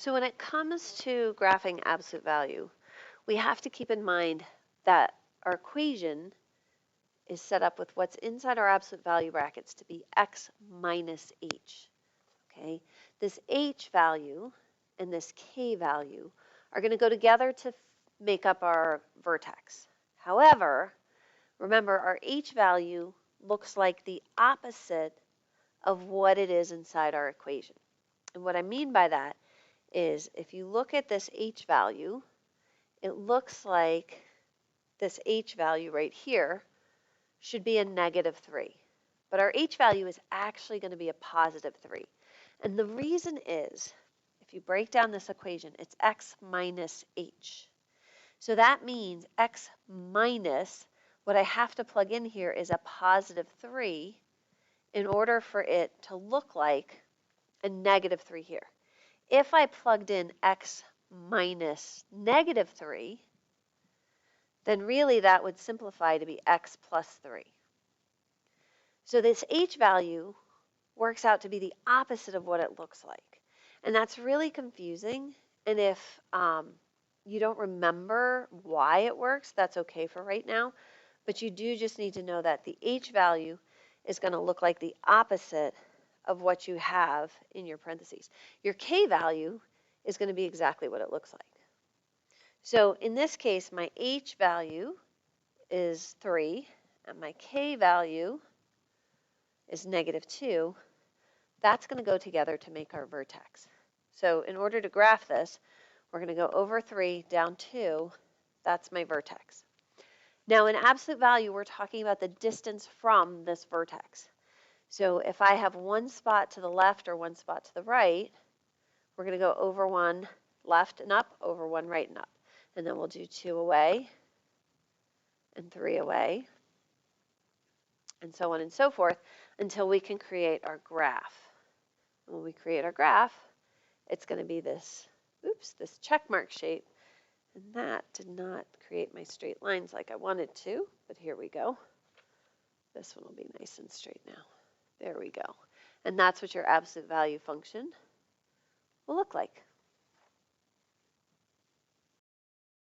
So when it comes to graphing absolute value, we have to keep in mind that our equation is set up with what's inside our absolute value brackets to be x minus h. Okay, this h value and this k value are going to go together to make up our vertex. However, remember our h value looks like the opposite of what it is inside our equation. And what I mean by that is if you look at this h value, it looks like this h value right here should be a -3. But our h value is actually going to be a +3. And the reason is, if you break down this equation, it's x minus h. So that means x minus, what I have to plug in here is a +3 in order for it to look like a -3 here. If I plugged in x minus -3, then really that would simplify to be x plus 3. So this h value works out to be the opposite of what it looks like. And that's really confusing. And if you don't remember why it works, that's okay for right now. But you do just need to know that the h value is going to look like the opposite of what you have in your parentheses. Your k value is going to be exactly what it looks like. So in this case, my h value is 3, and my k value is -2. That's going to go together to make our vertex. So in order to graph this, we're going to go over 3, down 2. That's my vertex. Now in absolute value, we're talking about the distance from this vertex. So if I have one spot to the left or one spot to the right, we're going to go over 1 left and up, over 1 right and up. And then we'll do 2 away and 3 away, and so on and so forth until we can create our graph. And when we create our graph, it's going to be this, this check mark shape. And that did not create my straight lines like I wanted to, but here we go. This one will be nice and straight now. There we go. And that's what your absolute value function will look like.